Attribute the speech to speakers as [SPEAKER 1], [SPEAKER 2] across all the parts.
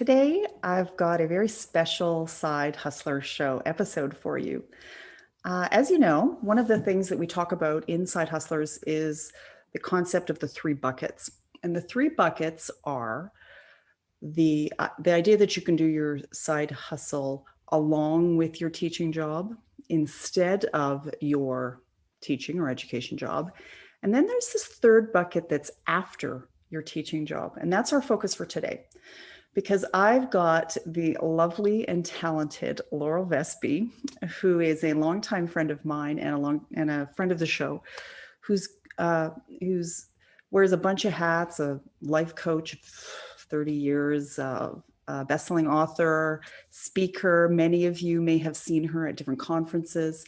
[SPEAKER 1] Today, I've got a very special Side Hustler Show episode for you. As you know, one of the things that we talk about in Side Hustlers is the concept of the three buckets. And the three buckets are the idea that you can do your side hustle along with your teaching job instead of your teaching or education job. And then there's this third bucket that's after your teaching job. And that's our focus for today, because I've got the lovely and talented Laurel Vespi, who is a longtime friend of mine and a friend of the show, who's wears a bunch of hats, a life coach, 30 years, best-selling author, speaker. Many of you may have seen her at different conferences.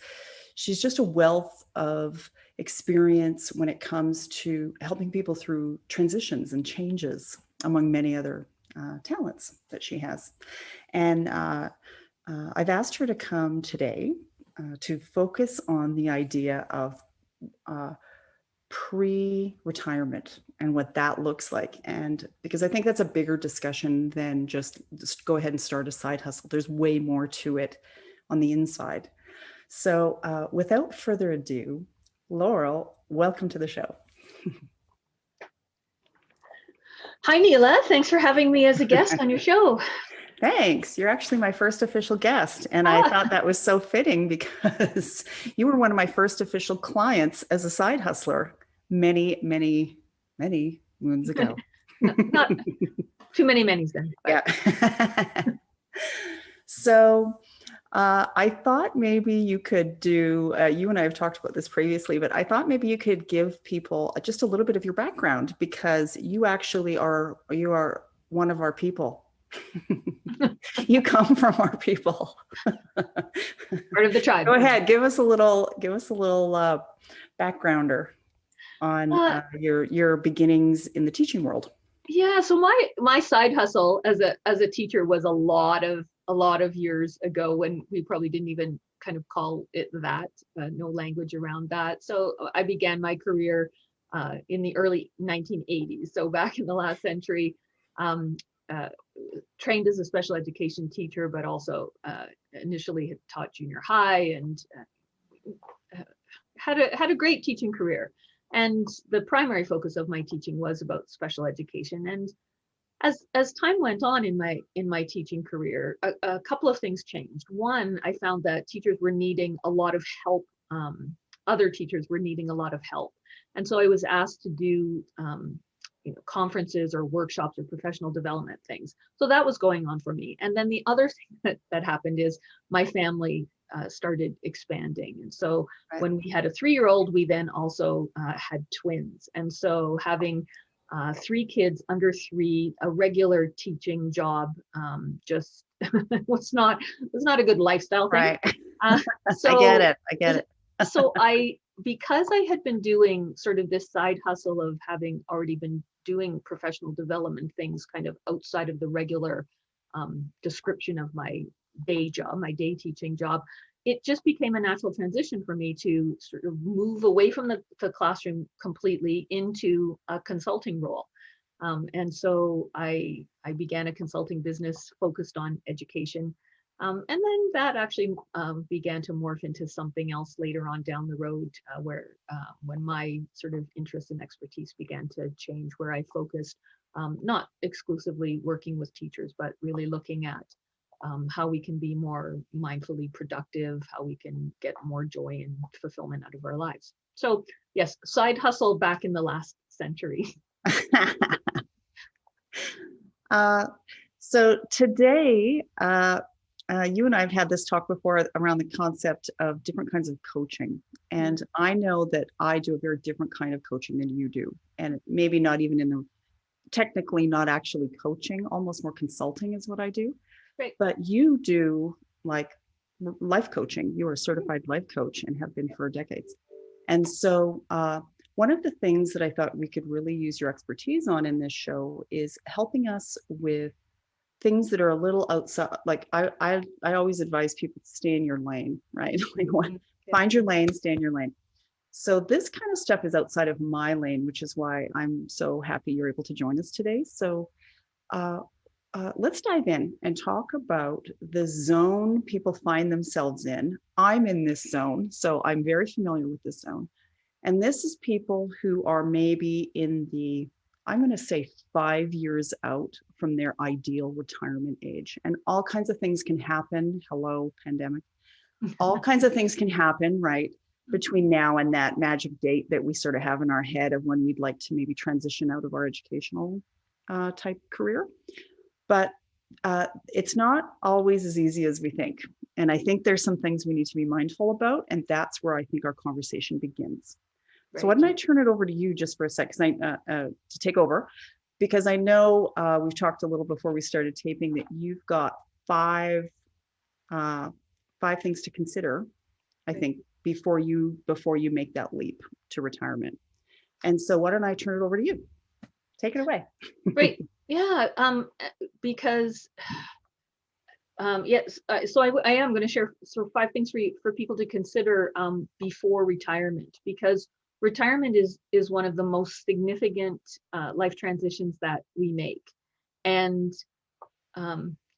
[SPEAKER 1] She's just a wealth of experience when it comes to helping people through transitions and changes, among many other talents that she has. And I've asked her to come today to focus on the idea of pre-retirement and what that looks like. And because I think that's a bigger discussion than just go ahead and start a side hustle. There's way more to it on the inside. So without further ado, Laurel, welcome to the show.
[SPEAKER 2] Hi, Neela. Thanks for having me as a guest on your show.
[SPEAKER 1] Thanks. You're actually my first official guest. And I thought that was so fitting because you were one of my first official clients as a side hustler many moons ago.
[SPEAKER 2] Not too many then.
[SPEAKER 1] But. Yeah. So I thought maybe you could do, you and I have talked about this previously, but I thought maybe you could give people just a little bit of your background, because you actually are one of our people. You come from our people.
[SPEAKER 2] Part of the tribe.
[SPEAKER 1] Go ahead, give us a little backgrounder on your beginnings in the teaching world.
[SPEAKER 2] Yeah, so my side hustle as a teacher was a lot of years ago, when we probably didn't even kind of call it that, no language around that. So I began my career in the early 1980s, so back in the last century. Trained as a special education teacher, but also initially had taught junior high, and had a great teaching career. And the primary focus of my teaching was about special education. And as time went on in my teaching career, a couple of things changed. One, I found that teachers were needing a lot of help. Other teachers were needing a lot of help, and so I was asked to do conferences or workshops or professional development things. So that was going on for me. And then the other thing that happened is my family started expanding. And so when we had a 3-year-old, we then also had twins. And so having 3 kids under 3, a regular teaching job, just was not a good lifestyle thing.
[SPEAKER 1] Right. So I get it.
[SPEAKER 2] So because I had been doing sort of this side hustle of having already been doing professional development things kind of outside of the regular description of my day job, my day teaching job, it just became a natural transition for me to sort of move away from the classroom completely into a consulting role. And so I began a consulting business focused on education. And then that actually began to morph into something else later on down the road, when my sort of interest and expertise began to change, where I focused not exclusively working with teachers, but really looking at how we can be more mindfully productive, how we can get more joy and fulfillment out of our lives. So yes, side hustle back in the last century.
[SPEAKER 1] So today, you and I have had this talk before around the concept of different kinds of coaching. And I know that I do a very different kind of coaching than you do. And maybe not even technically not actually coaching, almost more consulting is what I do.
[SPEAKER 2] Right.
[SPEAKER 1] But you do like life coaching. You are a certified life coach and have been for decades. And so one of the things that I thought we could really use your expertise on in this show is helping us with things that are a little outside. Like I always advise people to stay in your lane, right? Find your lane, stay in your lane. So this kind of stuff is outside of my lane, which is why I'm so happy you're able to join us today. So let's dive in and talk about the zone people find themselves in. I'm in this zone, so I'm very familiar with this zone. And this is people who are maybe in the, I'm going to say 5 years out from their ideal retirement age. And all kinds of things can happen. Hello, pandemic. All kinds of things can happen, right? Between now and that magic date that we sort of have in our head of when we'd like to maybe transition out of our educational type career. But it's not always as easy as we think. And I think there's some things we need to be mindful about. And that's where I think our conversation begins.
[SPEAKER 2] Right.
[SPEAKER 1] So why don't I turn it over to you just for a sec, to take over, because I know we've talked a little before we started taping that you've got five things to consider, I think, before you make that leap to retirement. And so why don't I turn it over to you? Take it away.
[SPEAKER 2] Great. Yeah. Because yes. So I am going to share sort of 5 things for people to consider before retirement, because retirement is one of the most significant life transitions that we make, and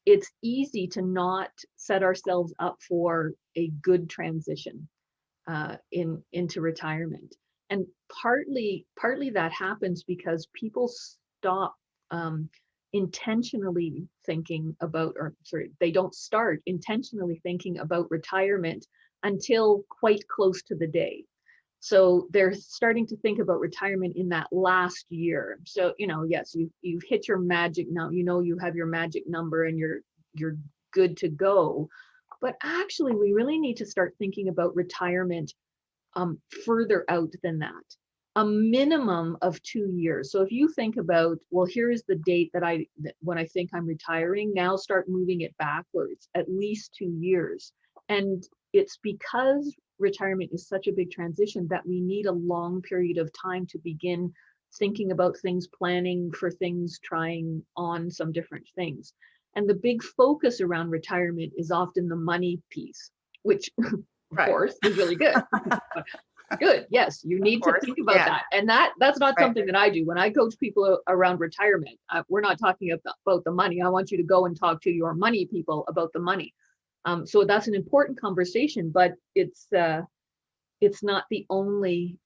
[SPEAKER 2] it's easy to not set ourselves up for a good transition into retirement. And partly that happens because people stop intentionally thinking about, or sorry, they don't start intentionally thinking about retirement until quite close to the day. So they're starting to think about retirement in that last year. So, yes, you've hit your magic now, you have your magic number and you're good to go. But actually, we really need to start thinking about retirement further out than that, a minimum of 2 years. So if you think about, well, here is the date when I think I'm retiring, now start moving it backwards at least 2 years. And it's because retirement is such a big transition that we need a long period of time to begin thinking about things, planning for things, trying on some different things. And the big focus around retirement is often the money piece, which of course is really good. Good. Yes, you need to think about that. And that's not something that I do. When I coach people around retirement, we're not talking about the money. I want you to go and talk to your money people about the money. So that's an important conversation, but it's not the only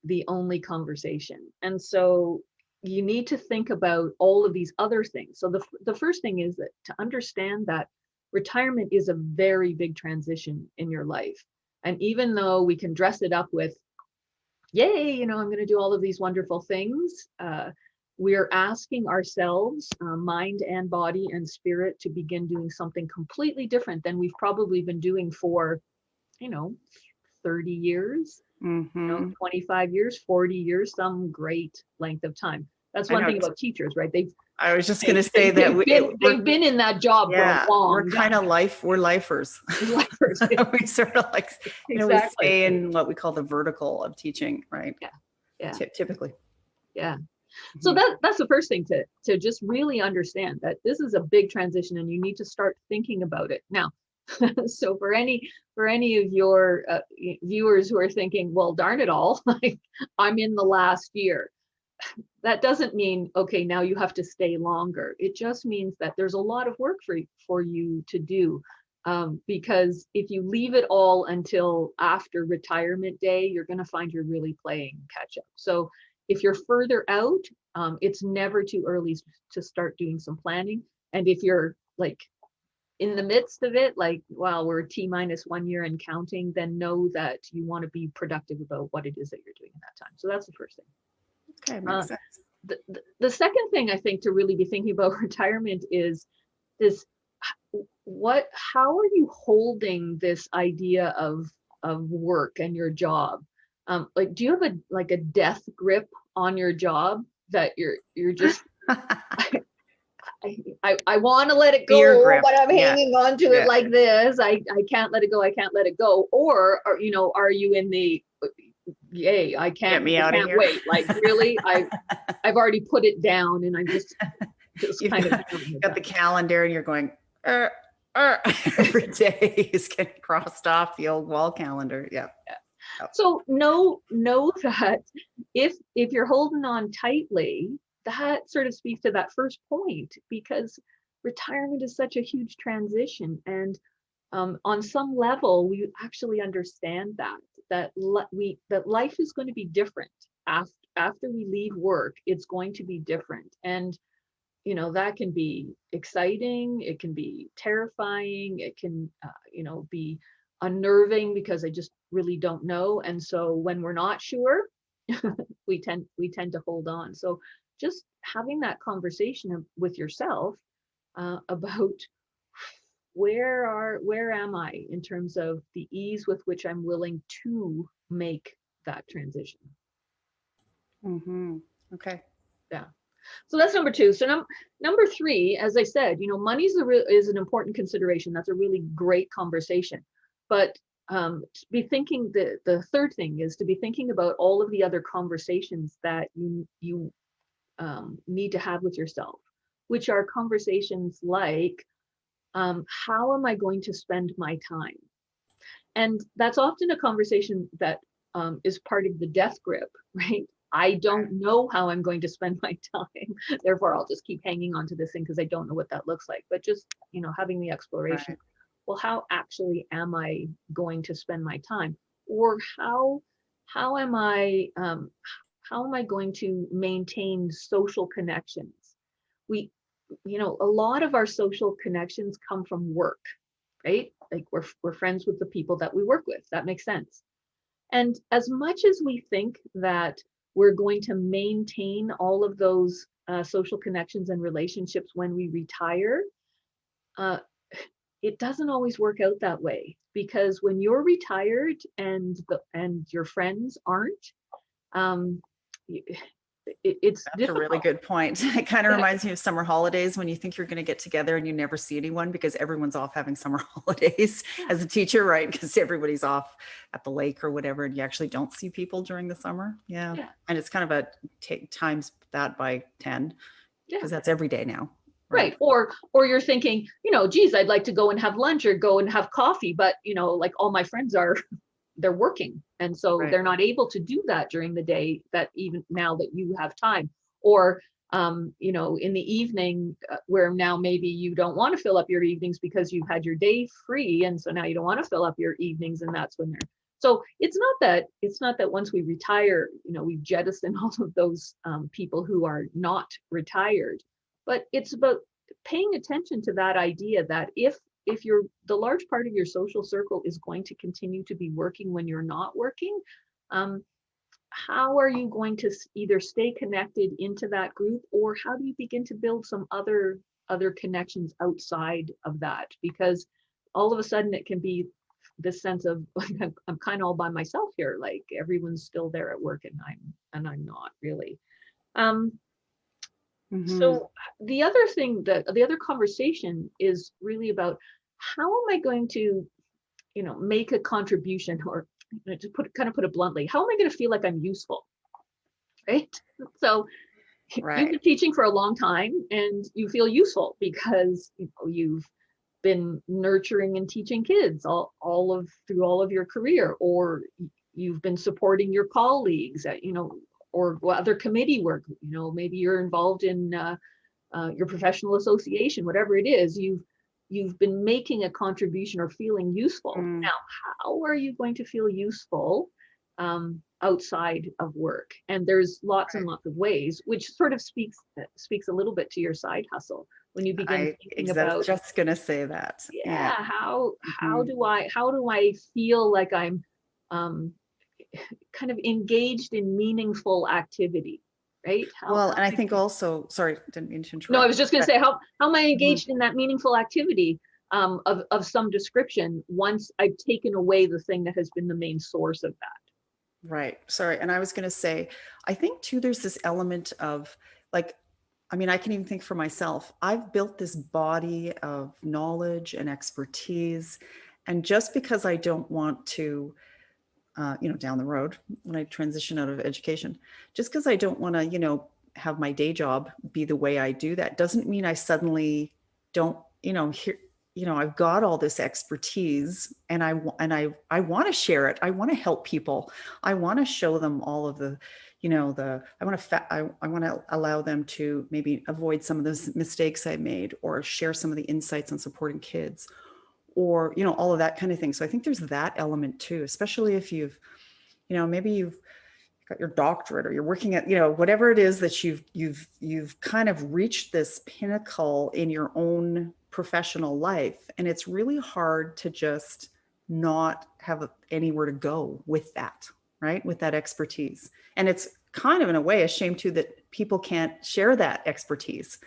[SPEAKER 2] conversation. And so you need to think about all of these other things. So the first thing is that to understand that retirement is a very big transition in your life. And even though we can dress it up with, yay, I'm going to do all of these wonderful things, we're asking ourselves, mind and body and spirit, to begin doing something completely different than we've probably been doing for, 30 years, 25 years, 40 years, some great length of time. That's one thing about teachers, right?
[SPEAKER 1] I was just going to say that
[SPEAKER 2] they've been in that job for a long.
[SPEAKER 1] We're kind of we're lifers.
[SPEAKER 2] Lifers.
[SPEAKER 1] We sort of like, we stay in what we call the vertical of teaching, right?
[SPEAKER 2] Yeah.
[SPEAKER 1] Typically.
[SPEAKER 2] Yeah. So that's the first thing to just really understand, that this is a big transition and you need to start thinking about it now. So for any of your viewers who are thinking, well, darn it all, like I'm in the last year, that doesn't mean, okay, now you have to stay longer. It just means that there's a lot of work for you to do. Because if you leave it all until after retirement day, you're going to find you're really playing catch up. So if you're further out, it's never too early to start doing some planning. And if you're like in the midst of it, like, wow, we're T-1 year and counting, then know that you want to be productive about what it is that you're doing in that time. So that's the first thing.
[SPEAKER 1] Okay, makes sense.
[SPEAKER 2] The second thing I think to really be thinking about retirement is this: how are you holding this idea of work and your job? Like, do you have a death grip on your job that you're just I want to let it go, but I'm hanging on to it like this. I can't let it go. I can't let it go. Or are you in the, yay, I can't wait. Like, really, I've already put it down and I'm just kind of
[SPEAKER 1] got the calendar and you're going, every day is getting crossed off the old wall calendar. Yeah.
[SPEAKER 2] So know that if you're holding on tightly, that sort of speaks to that first point, because retirement is such a huge transition. And on some level, we actually understand that life is going to be different after we leave work. It's going to be different, and that can be exciting. It can be terrifying. It can be unnerving because I just really don't know. And so when we're not sure, we tend to hold on. So just having that conversation with yourself about where am I in terms of the ease with which I'm willing to make that transition.
[SPEAKER 1] Mm-hmm. Okay.
[SPEAKER 2] Yeah. So that's number two. So number three, as I said, money is an important consideration. That's a really great conversation. But to be thinking, the third thing is to be thinking about all of the other conversations that you need to have with yourself, which are conversations like, how am I going to spend my time? And that's often a conversation that is part of the death grip, right? I don't know how I'm going to spend my time. Therefore, I'll just keep hanging on to this thing because I don't know what that looks like. But just, having the exploration.
[SPEAKER 1] Right.
[SPEAKER 2] Well, how actually am I going to spend my time? Or how am I going to maintain social connections? We, a lot of our social connections come from work, right? Like we're friends with the people that we work with. That makes sense. And as much as we think that we're going to maintain all of those social connections and relationships when we retire, uh, it doesn't always work out that way, because when you're retired and your friends aren't, um, it's
[SPEAKER 1] That's a really
[SPEAKER 2] difficult.
[SPEAKER 1] good point. It kind of
[SPEAKER 2] Yeah,
[SPEAKER 1] reminds me of summer holidays when you think you're going to get together and you never see anyone because everyone's off having summer holidays as a teacher, right? Because everybody's off at the lake or whatever, and you actually don't see people during the summer. Yeah.
[SPEAKER 2] yeah,
[SPEAKER 1] And it's kind of a times that by 10
[SPEAKER 2] yeah.
[SPEAKER 1] because that's every day now. Right.
[SPEAKER 2] Right. Or you're thinking, geez, I'd like to go and have lunch or go and have coffee, but like all my friends they're working. And so
[SPEAKER 1] Right.
[SPEAKER 2] they're not able to do that during the day, that even now that you have time. Or in the evening, where now maybe you don't want to fill up your evenings because you've had your day free. And so now you don't want to fill up your evenings, and that's when they're. So it's not that once we retire, we've jettisoned all of those people who are not retired, but it's about paying attention to that idea that if you're the large part of your social circle is going to continue to be working when you're not working, um, how are you going to either stay connected into that group, or how do you begin to build some other connections outside of that? Because all of a sudden it can be this sense of like, I'm kind of all by myself here, like everyone's still there at work and I'm not really. um,
[SPEAKER 1] Mm-hmm.
[SPEAKER 2] so the other conversation is really about, how am I going to, make a contribution, or to put it bluntly, how am I going to feel like I'm useful, right? So you've
[SPEAKER 1] Right.
[SPEAKER 2] been teaching for a long time and you feel useful because you've been nurturing and teaching kids through all of your career, or you've been supporting your colleagues at, or other committee work, maybe you're involved in your professional association, whatever it is, you've been making a contribution or feeling useful.
[SPEAKER 1] Mm,
[SPEAKER 2] Now, how are you going to feel useful outside of work? And there's lots and
[SPEAKER 1] right.
[SPEAKER 2] lots of ways, which sort of speaks a little bit to your side hustle when you begin thinking
[SPEAKER 1] Was
[SPEAKER 2] about,
[SPEAKER 1] just gonna say that. Yeah.
[SPEAKER 2] yeah, how
[SPEAKER 1] Mhm.
[SPEAKER 2] do I feel like I'm um, kind of engaged in meaningful activity, right?
[SPEAKER 1] Well,
[SPEAKER 2] How
[SPEAKER 1] and I
[SPEAKER 2] am I
[SPEAKER 1] think
[SPEAKER 2] going.
[SPEAKER 1] also, sorry, didn't mean to
[SPEAKER 2] No, I
[SPEAKER 1] interrupt,
[SPEAKER 2] was just going to
[SPEAKER 1] but
[SPEAKER 2] say, how am I
[SPEAKER 1] mhm.
[SPEAKER 2] engaged in that meaningful activity of some description once I've taken away the thing that has been the main source of that?
[SPEAKER 1] Right. Sorry. And I was going to say, I think too, there's this element of like, I mean, I can even think for myself, I've built this body of knowledge and expertise. And just because I don't want to, down the road when I transition out of education, just because I don't want to, have my day job be the way I do that doesn't mean I suddenly don't, hear, I've got all this expertise and I want to share it. I want to help people. I want to show them all of the, I want to I want to allow them to maybe avoid some of those mistakes I made, or share some of the insights on supporting kids, or all of that kind of thing. So I think there's that element too, especially if maybe you've got your doctorate, or you're working at whatever it is that you've kind of reached this pinnacle in your own professional life, and it's really hard to just not have anywhere to go with that, right, with that expertise. And it's kind of, in a way, a shame too that people can't share that expertise.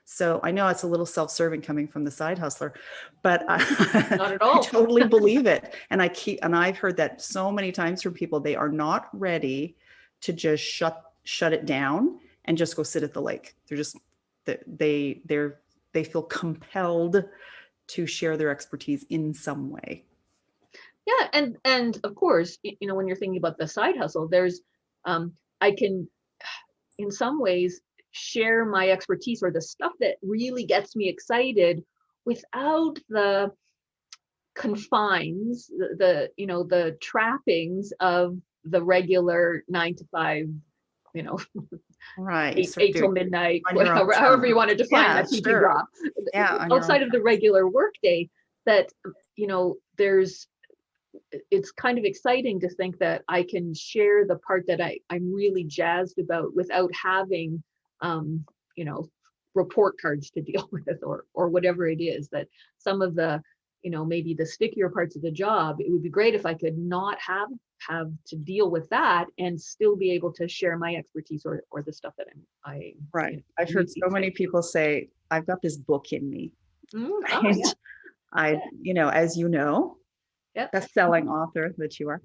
[SPEAKER 1] So I know it's a little self-serving coming from the side hustler, but
[SPEAKER 2] Not at
[SPEAKER 1] I
[SPEAKER 2] all.
[SPEAKER 1] totally believe it. And I've heard that so many times from people. They are not ready to just shut it down and just go sit at the lake. They're just, they feel compelled to share their expertise in some way.
[SPEAKER 2] Yeah, and of course, when you're thinking about the side hustle, there's I can in some ways share my expertise or the stuff that really gets me excited without the confines, the trappings of the regular 9 to 5, you know,
[SPEAKER 1] Right.
[SPEAKER 2] eight till midnight,
[SPEAKER 1] on your own
[SPEAKER 2] however you
[SPEAKER 1] terms.
[SPEAKER 2] want to define
[SPEAKER 1] Yeah,
[SPEAKER 2] that teaching
[SPEAKER 1] sure.
[SPEAKER 2] job,
[SPEAKER 1] Yeah, on your own
[SPEAKER 2] outside of the
[SPEAKER 1] terms.
[SPEAKER 2] regular workday, that it's kind of exciting to think that I can share the part that I'm really jazzed about without having, um, you know, report cards to deal with, or whatever it is. That some of the, maybe the stickier parts of the job, it would be great if I could not have to deal with that and still be able to share my expertise, or the stuff that
[SPEAKER 1] Right. I've heard
[SPEAKER 2] really
[SPEAKER 1] so many
[SPEAKER 2] excited.
[SPEAKER 1] people say, I've got this book in me.
[SPEAKER 2] Oh
[SPEAKER 1] And
[SPEAKER 2] yeah,
[SPEAKER 1] I, as you know,
[SPEAKER 2] yeah,
[SPEAKER 1] best-selling author that you are,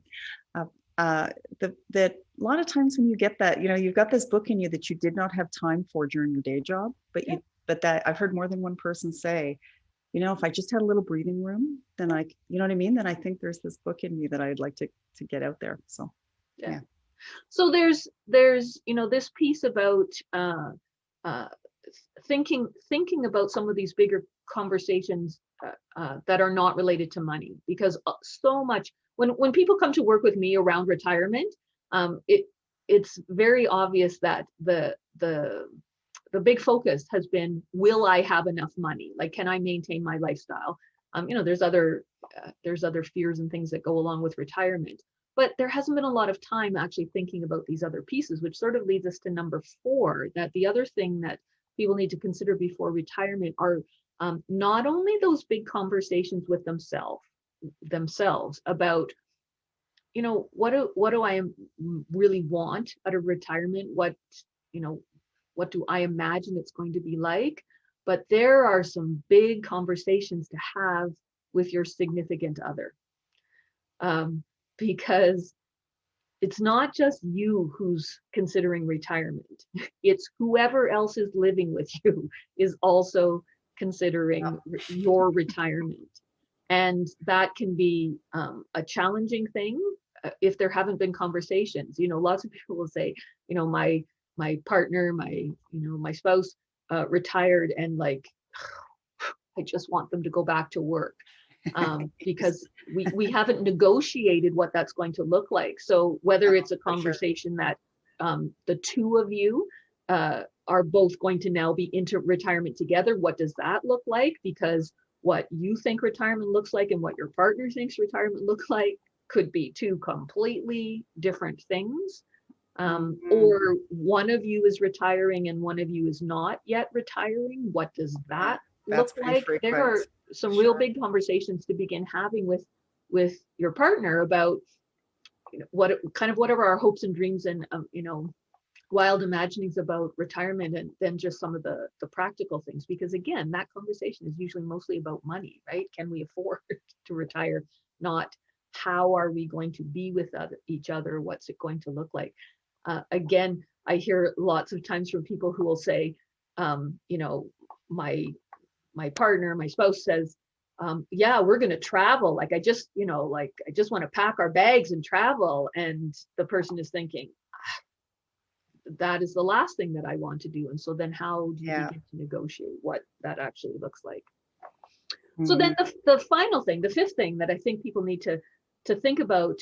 [SPEAKER 1] uh, uh, that a lot of times when you get that, you've got this book in you that you did not have time for during your day job,
[SPEAKER 2] yeah,
[SPEAKER 1] but that I've heard more than one person say, if I just had a little breathing room, then you know what I mean? Then I think there's this book in me that I'd like to get out there. So,
[SPEAKER 2] yeah.
[SPEAKER 1] yeah.
[SPEAKER 2] So there's this piece about uh, thinking about some of these bigger conversations that are not related to money, because so much when people come to work with me around retirement, it's very obvious that the big focus has been, will I have enough money? Like, can I maintain my lifestyle? There's other fears and things that go along with retirement, but there hasn't been a lot of time actually thinking about these other pieces, which sort of leads us to number 4, that the other thing that people need to consider before retirement are not only those big conversations with themselves about, what do I really want out of retirement? You know, what do I imagine it's going to be like? But there are some big conversations to have with your significant other, because it's not just you who's considering retirement. It's whoever else is living with you is also considering your retirement. And that can be a challenging thing if there haven't been conversations. Lots of people will say, my partner, my spouse retired, and like, I just want them to go back to work, because we haven't negotiated what that's going to look like. So whether it's a
[SPEAKER 1] For sure.
[SPEAKER 2] conversation that the two of you are both going to now be into retirement together, what does that look like? Because what you think retirement looks like and what your partner thinks retirement looks like could be two completely different things.
[SPEAKER 1] Mhm.
[SPEAKER 2] Or one of you is retiring and one of you is not yet retiring. What does
[SPEAKER 1] Yeah,
[SPEAKER 2] that look
[SPEAKER 1] that's pretty
[SPEAKER 2] like? There
[SPEAKER 1] frequent.
[SPEAKER 2] are some real
[SPEAKER 1] Sure.
[SPEAKER 2] big conversations to begin having with your partner about, what are our hopes and dreams, and wild imaginings about retirement, and then just some of the practical things. Because again, that conversation is usually mostly about money, right? Can we afford to retire? Not how are we going to be with each other? What's it going to look like? Again, I hear lots of times from people who will say, my partner, my spouse says, yeah, we're going to travel. Like, I just want to pack our bags and travel. And the person is thinking, that is the last thing that I want to do. And so then how do you
[SPEAKER 1] Yeah.
[SPEAKER 2] begin to negotiate what that actually looks like? So then
[SPEAKER 1] Mhm.
[SPEAKER 2] the final thing, the fifth thing that I think people need to to think about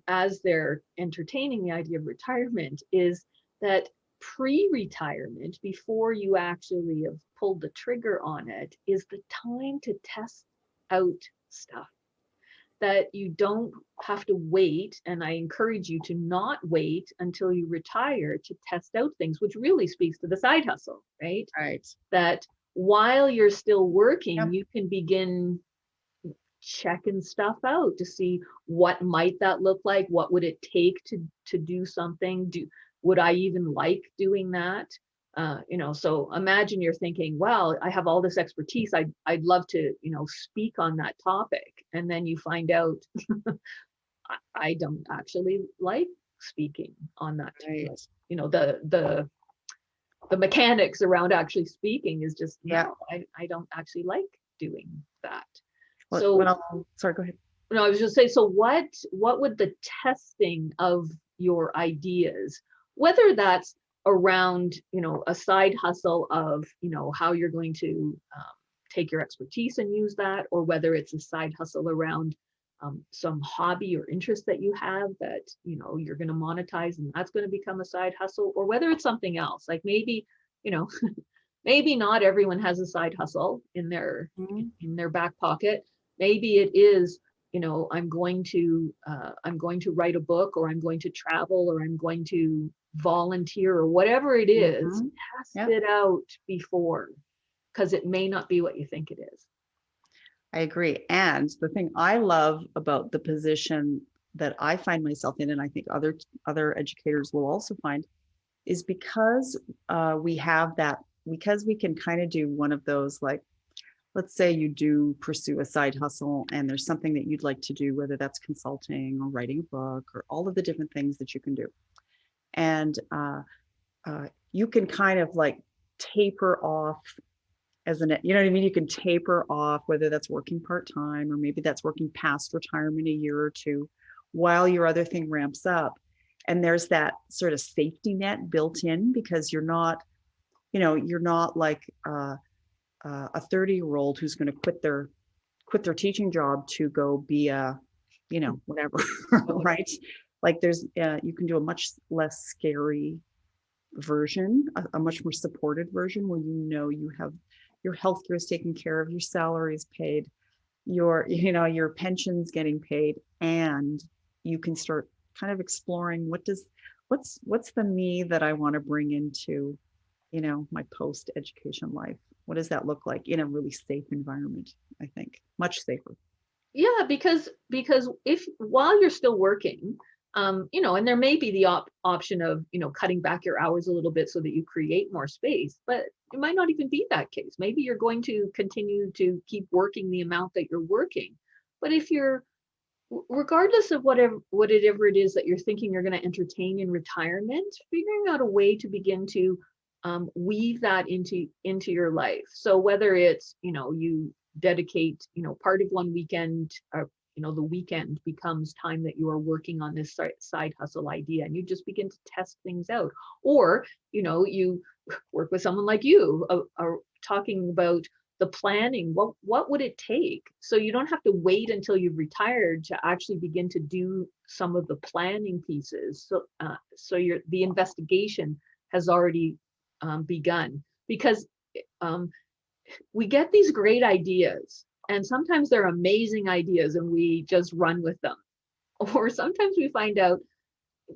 [SPEAKER 2] as they're entertaining the idea of retirement is that pre-retirement, before you actually have pulled the trigger on it, is the time to test out stuff, that you don't have to wait. And I encourage you to not wait until you retire to test out things, which really speaks to the side hustle, right?
[SPEAKER 1] Right.
[SPEAKER 2] That while you're still working,
[SPEAKER 1] Yep.
[SPEAKER 2] you can begin checking stuff out to see what might that look like, what would it take to do something, would I even like doing that? So imagine you're thinking, well, I have all this expertise, I'd love to, speak on that topic, and then you find out I don't actually like speaking on that.
[SPEAKER 1] Right.
[SPEAKER 2] The mechanics around actually speaking is just,
[SPEAKER 1] Yeah.
[SPEAKER 2] no, I don't actually like doing that.
[SPEAKER 1] What
[SPEAKER 2] So
[SPEAKER 1] sorry, go ahead.
[SPEAKER 2] no, I was just saying, so what would the testing of your ideas, whether that's around, a side hustle of, how you're going to take your expertise and use that, or whether it's a side hustle around some hobby or interest that you have that, you're going to monetize and that's going to become a side hustle, or whether it's something else, like maybe, you know, maybe not everyone has a side hustle
[SPEAKER 1] Mhm.
[SPEAKER 2] in their back pocket. Maybe it is, I'm going to write a book, or I'm going to travel, or I'm going to volunteer, or whatever it is.
[SPEAKER 1] Mhm.
[SPEAKER 2] Test
[SPEAKER 1] Yep.
[SPEAKER 2] it out before, because it may not be what you think it is.
[SPEAKER 1] I agree. And the thing I love about the position that I find myself in, and I think other educators will also find, is because we have that, because we can kind of do one of those, like, let's say you do pursue a side hustle and there's something that you'd like to do, whether that's consulting or writing a book or all of the different things that you can do. And you can kind of like taper off as an, you know what I mean? You can taper off, whether that's working part-time or maybe that's working past retirement a year or two while your other thing ramps up. And there's that sort of safety net built in, because you're not like a 30-year-old who's going to quit their teaching job to go be a, whatever, right? Like you can do a much less scary version, a much more supported version, where you have your healthcare is taken care of, your salary is paid, your pension's getting paid, and you can start kind of exploring what's the me that I want to bring into, my post education life. What does that look like in a really safe environment? I think much safer.
[SPEAKER 2] Yeah, because if while you're still working, and there may be the option of, cutting back your hours a little bit so that you create more space, but it might not even be that case. Maybe you're going to continue to keep working the amount that you're working. But if you're, regardless of whatever it is that you're thinking you're going to entertain in retirement, figuring out a way to begin to weave that into your life. So whether it's, you dedicate, part of one weekend, the weekend becomes time that you are working on this side hustle idea, and you just begin to test things out, or you work with someone like you, talking about the planning, what would it take, so you don't have to wait until you've retired to actually begin to do some of the planning pieces, so the investigation has already begun, because um, we get these great ideas, and sometimes they're amazing ideas and we just run with them, or sometimes we find out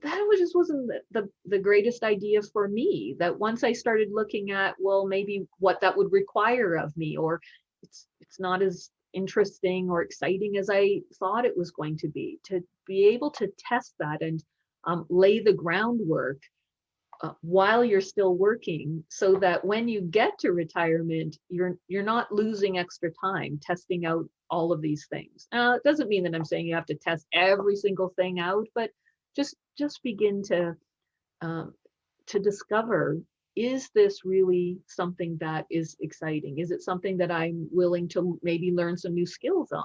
[SPEAKER 2] that just wasn't the greatest idea for me, that once I started looking at, well, maybe what that would require of me, or it's not as interesting or exciting as I thought it was going to be able to test that and lay the groundwork while you're still working, so that when you get to retirement, you're not losing extra time testing out all of these things. It doesn't mean that I'm saying you have to test every single thing out, but just begin um, to discover, is this really something that is exciting? Is it something that I'm willing to maybe learn some new skills on?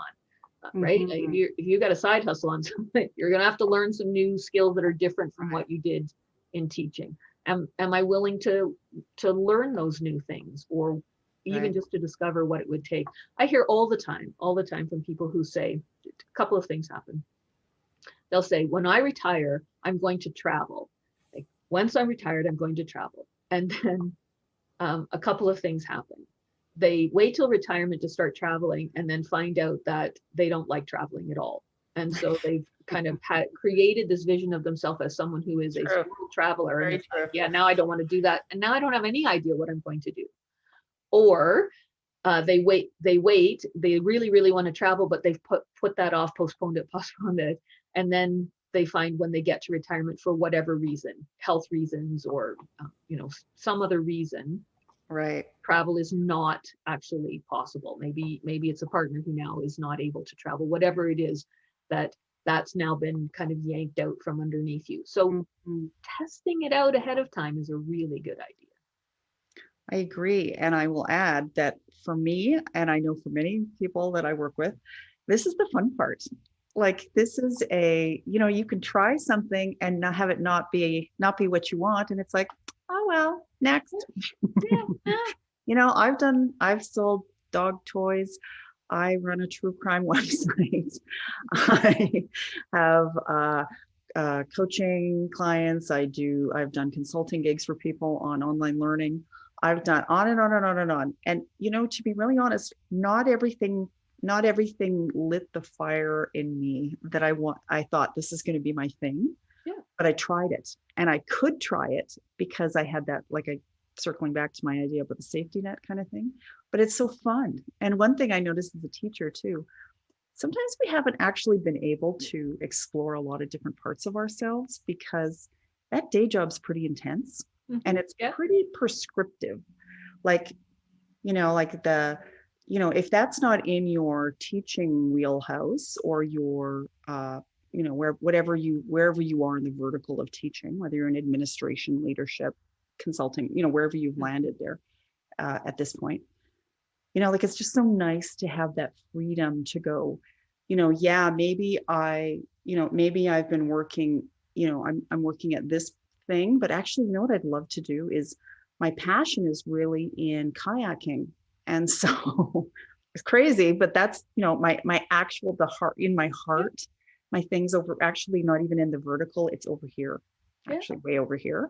[SPEAKER 2] Right?
[SPEAKER 1] Mhm.
[SPEAKER 2] If you got a side hustle on something, you're going to have to learn some new skills that are different from
[SPEAKER 1] Right.
[SPEAKER 2] what you did in teaching. Am I willing to learn those new things, or even
[SPEAKER 1] Right.
[SPEAKER 2] just to discover what it would take? I hear all the time from people who say a couple of things happen. they'll say, when I retire, I'm going to travel. Like, once I'm retired, I'm going to travel. And then a couple of things happen. They wait till retirement to start traveling and then find out that they don't like traveling at all. And so they've kind of created this vision of themselves as someone who is a
[SPEAKER 1] True.
[SPEAKER 2] world traveler. And
[SPEAKER 1] Very
[SPEAKER 2] it's
[SPEAKER 1] true.
[SPEAKER 2] like, yeah, now I don't want to do that. And now I don't have any idea what I'm going to do. Or they wait, they really, really want to travel, but they've put that off, postponed it. And then they find when they get to retirement, for whatever reason, health reasons, or, some other reason,
[SPEAKER 1] Right.
[SPEAKER 2] travel is not actually possible. Maybe it's a partner who now is not able to travel, whatever it is, that's now been kind of yanked out from underneath you. So testing it out ahead of time is a really good idea.
[SPEAKER 1] I agree. And I will add that for me, and I know for many people that I work with, this is the fun part. Like, this is you can try something and not have it not be what you want. And it's like, oh, well, next.
[SPEAKER 2] Yeah.
[SPEAKER 1] I've sold dog toys. I run a true crime website. I have coaching clients. I've done consulting gigs for people on online learning. I've done on and on and on and on. And, to be really honest, not everything lit the fire in me that I thought this is going to be my thing.
[SPEAKER 2] Yeah.
[SPEAKER 1] But I tried it, and I could try it because I had that, circling back to my idea about the safety net kind of thing. But it's so fun. And one thing I noticed as a teacher too, sometimes we haven't actually been able to explore a lot of different parts of ourselves because that day job's pretty intense and it's pretty prescriptive. If that's not in your teaching wheelhouse, or your wherever you are in the vertical of teaching, whether you're in administration, leadership, consulting, wherever you've landed there at this point, it's just so nice to have that freedom to go, maybe I've been working, I'm working at this thing, but actually, what I'd love to do is, my passion is really in kayaking. And so it's crazy, but that's, my actual, the heart in my heart, my thing's over, actually not even in the vertical, it's over here, actually way over here.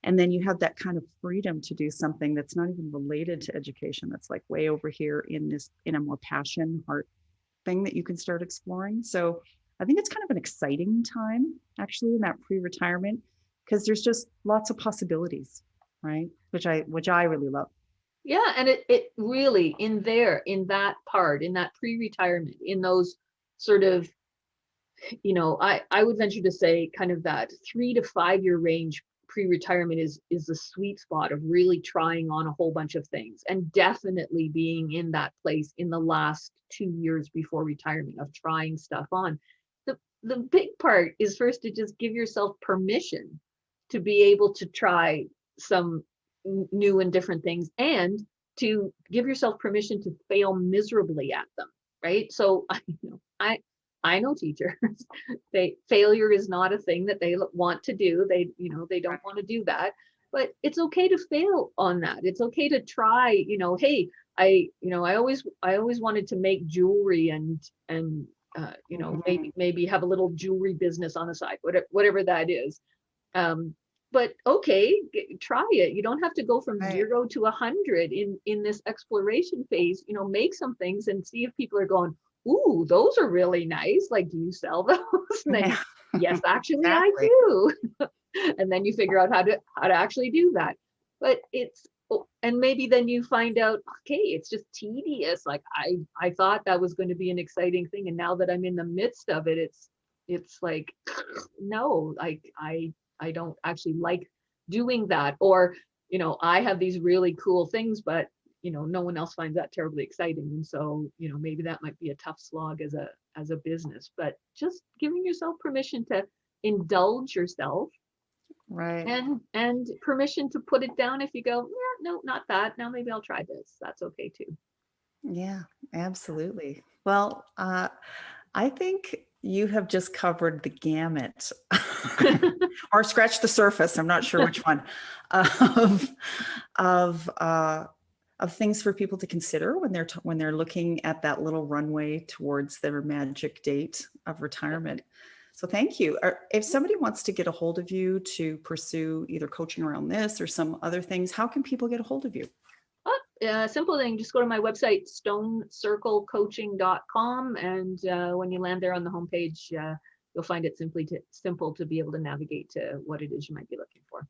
[SPEAKER 1] And then you have that kind of freedom to do something that's not even related to education. That's like way over here in a more passion heart thing that you can start exploring. So I think it's kind of an exciting time actually in that pre-retirement, because there's just lots of possibilities, right? Which I really love.
[SPEAKER 2] Yeah. And it really, in that part, in that pre-retirement, in those sort of, I would venture to say kind of that 3 to 5 year range, pre-retirement is the sweet spot of really trying on a whole bunch of things, and definitely being in that place in the last 2 years before retirement of trying stuff on. The big part is first to just give yourself permission to be able to try some new and different things, and to give yourself permission to fail miserably at them, right? So I know teachers, failure is not a thing that they want to do. They don't want to do that, but it's okay to fail on that. It's okay to try, hey, I always wanted to make jewelry and maybe have a little jewelry business on the side, whatever that is. But okay, try it. You don't have to go from 0 to 100 in this exploration phase. Make some things and see if people are going, ooh, those are really nice. Like, do you sell those? Yes, actually, exactly. I do. And then you figure out how to actually do that. But and maybe then you find out, okay, it's just tedious. Like, I thought that was going to be an exciting thing, and now that I'm in the midst of it, it's like, no, I don't actually like doing that. Or, I have these really cool things, but no one else finds that terribly exciting. And so, maybe that might be a tough slog as a business, but just giving yourself permission to indulge yourself.
[SPEAKER 1] Right.
[SPEAKER 2] And permission to put it down if you go, yeah, no, not that. Now maybe I'll try this. That's okay too.
[SPEAKER 1] Yeah, absolutely. Well, I think you have just covered the gamut or scratched the surface. I'm not sure which one of things for people to consider when they're looking at that little runway towards their magic date of retirement. So thank you. If somebody wants to get a hold of you to pursue either coaching around this or some other things, how can people get a hold of you?
[SPEAKER 2] Simple thing, just go to my website, stonecirclecoaching.com, and when you land there on the homepage, you'll find it simple to be able to navigate to what it is you might be looking for.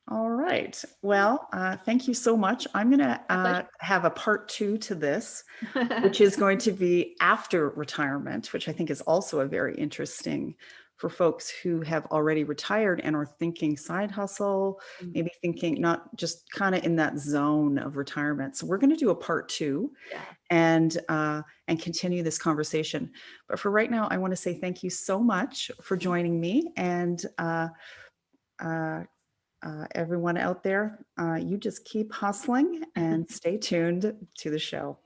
[SPEAKER 1] All right. Well, thank you so much. I'm going
[SPEAKER 2] My pleasure.
[SPEAKER 1] to have a part 2 to this, which is going to be after retirement, which I think is also a very interesting for folks who have already retired and are thinking side hustle,
[SPEAKER 2] Mm,
[SPEAKER 1] maybe thinking not just kind of in that zone of retirement. So we're going to do a part 2
[SPEAKER 2] yeah.
[SPEAKER 1] and continue this conversation. But for right now, I want to say thank you so much for joining me, and uh, everyone out there, you just keep hustling and stay tuned to the show.